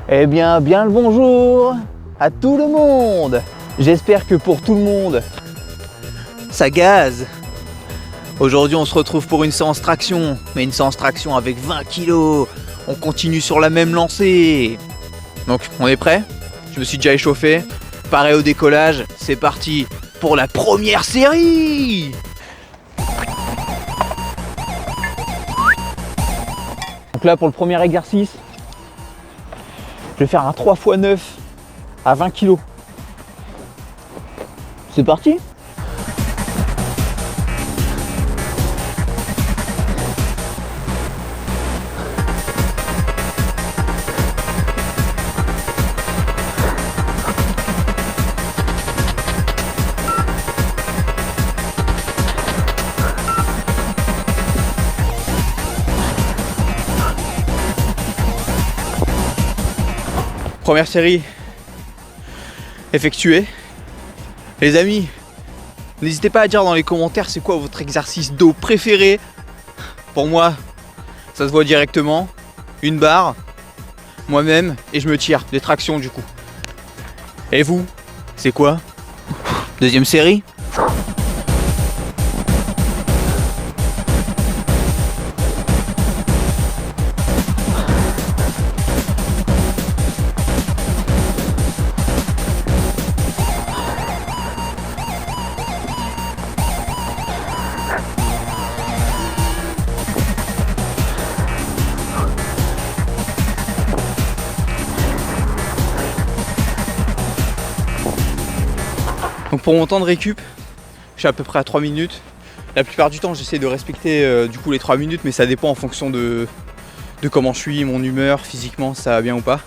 Eh bien, bien le bonjour à tout le monde. J'espère que pour tout le monde, ça gaze. Aujourd'hui, on se retrouve pour une séance traction, mais une séance traction avec 20 kilos. On continue sur la même lancée. Donc, on est prêt? Je me suis déjà échauffé. Pareil au décollage, c'est parti pour la première série. Donc là, pour le premier exercice, je vais faire un 3x9 à 20 kg. C'est parti. Première série effectuée. Les amis, n'hésitez pas à dire dans les commentaires c'est quoi votre exercice dos préféré. Pour moi, ça se voit directement. Une barre, moi-même, et je me tire. Des tractions du coup. Et vous, c'est quoi? Deuxième série. Donc pour mon temps de récup, je suis à peu près à 3 minutes. La plupart du temps j'essaie de respecter du coup les 3 minutes, mais ça dépend en fonction de comment je suis, mon humeur, physiquement, ça va bien ou pas.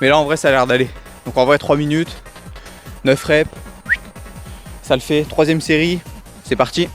Mais là en vrai ça a l'air d'aller. Donc en vrai 3 minutes, 9 reps, ça le fait. Troisième série, c'est parti.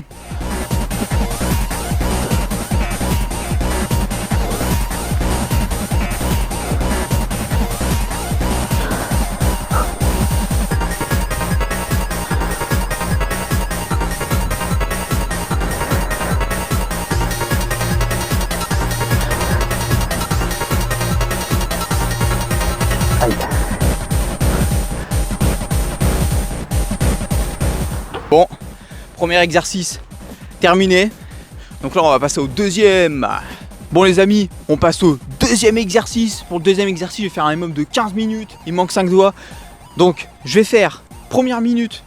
Bon, premier exercice terminé. Donc là on va passer au deuxième. Bon les amis, on passe au deuxième exercice. Pour le deuxième exercice, je vais faire un minimum de 15 minutes. Il manque 5 doigts. Donc je vais faire première minute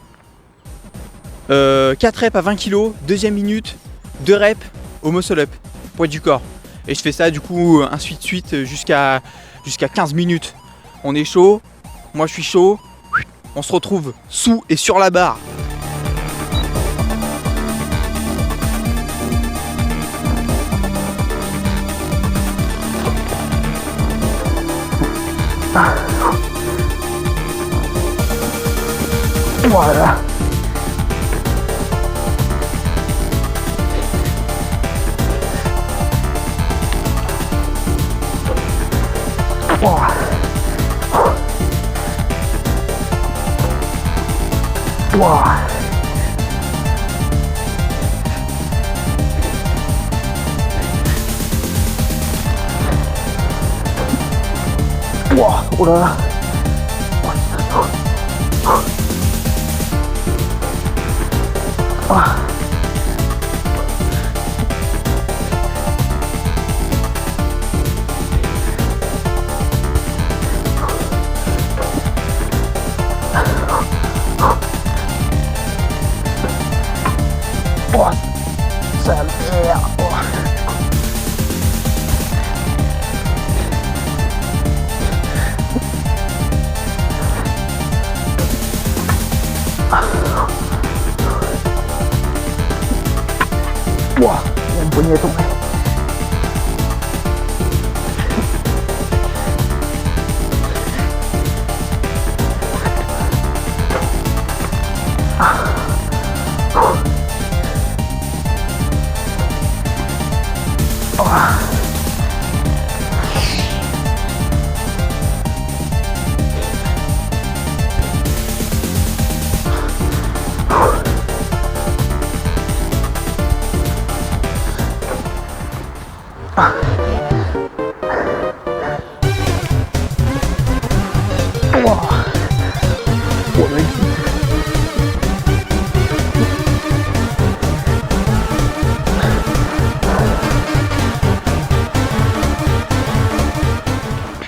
4 reps à 20 kg. Deuxième minute 2 reps au muscle up, poids du corps. Et je fais ça du coup ainsi de suite jusqu'à 15 minutes. On est chaud, moi je suis chaud. On se retrouve sous et sur la barre. Voilà. Wow. Wow. Oh là là. Ah. Oh, sa mère. Oh. Wah, mon poignet est tombé.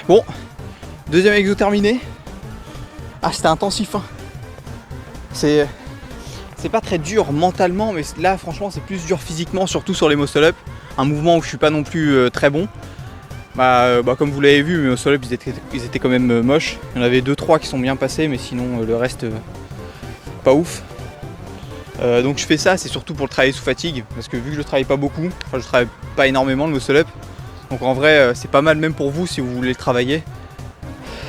Bon, deuxième exo terminé. Ah, c'était intensif, hein. C'est pas très dur mentalement, mais là franchement c'est plus dur physiquement, surtout sur les muscle up. Un mouvement où je suis pas non plus très bon. Comme vous l'avez vu, mes muscle up ils étaient quand même moches. Il y en avait 2-3 qui sont bien passés, mais sinon le reste pas ouf. Donc je fais ça, c'est surtout pour le travailler sous fatigue, parce que vu que je travaille pas beaucoup, enfin je travaille pas énormément le muscle up, donc en vrai c'est pas mal même pour vous si vous voulez le travailler.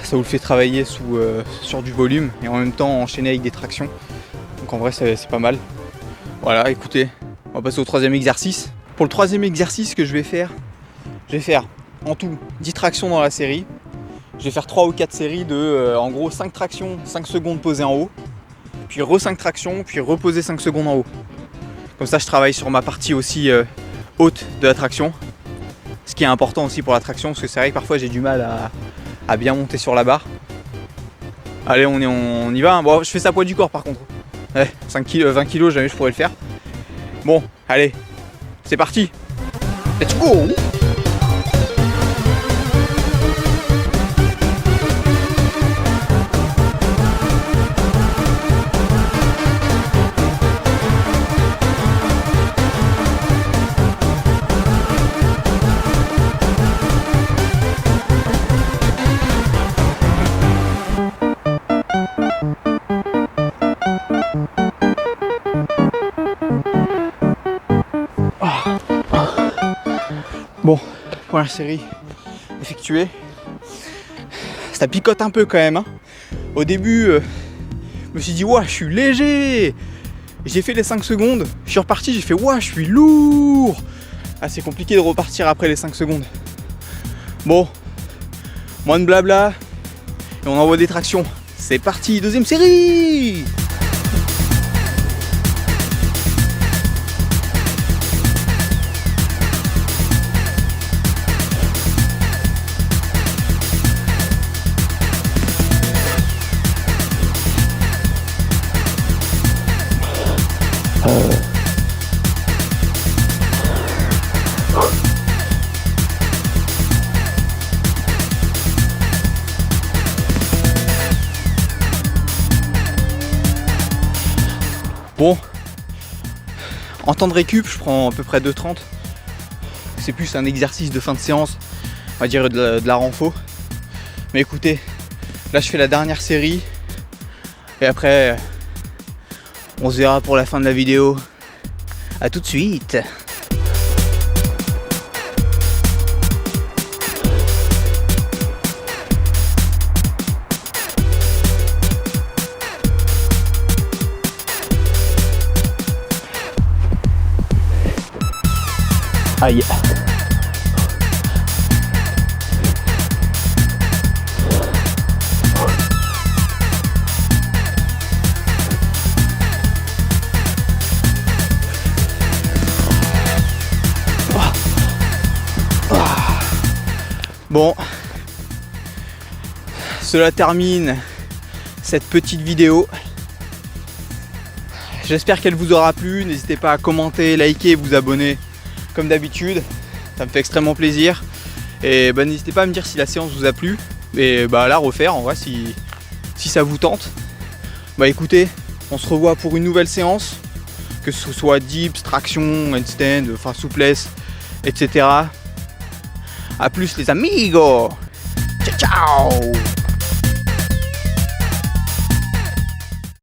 Ça vous le fait travailler sur du volume et en même temps enchaîner avec des tractions. Donc en vrai c'est pas mal. Voilà, écoutez, on va passer au troisième exercice. Pour le troisième exercice que je vais faire en tout 10 tractions dans la série. Je vais faire 3 ou 4 séries de en gros 5 tractions, 5 secondes posées en haut. Puis re 5 tractions, puis reposer 5 secondes en haut. Comme ça je travaille sur ma partie aussi haute de la traction. Ce qui est important aussi pour la traction, parce que c'est vrai que parfois j'ai du mal à bien monter sur la barre. Allez, on y va, hein. Bon, je fais ça poids du corps par contre. Ouais, 20 kg, jamais je pourrais le faire. Bon, allez, c'est parti. Let's go. Bon, première série effectuée. Ça picote un peu quand même, hein. Au début, je me suis dit, ouah, je suis léger. J'ai fait les 5 secondes, je suis reparti, j'ai fait, ouah, je suis lourd. Ah, c'est compliqué de repartir après les 5 secondes. Bon, moins de blabla, et on envoie des tractions. C'est parti, deuxième série. Bon, en temps de récup, je prends à peu près 2,30. C'est plus un exercice de fin de séance, on va dire de la renfo. Mais écoutez, là je fais la dernière série. Et après, on se verra pour la fin de la vidéo. A tout de suite. Aïe. Bon, cela termine cette petite vidéo. J'espère qu'elle vous aura plu. N'hésitez pas à commenter, liker, vous abonner comme d'habitude. Ça me fait extrêmement plaisir. Et n'hésitez pas à me dire si la séance vous a plu. Et à la refaire en vrai si ça vous tente. Écoutez, on se revoit pour une nouvelle séance. Que ce soit dips, traction, handstand, enfin souplesse, etc. A plus les amigos. Ciao ciao.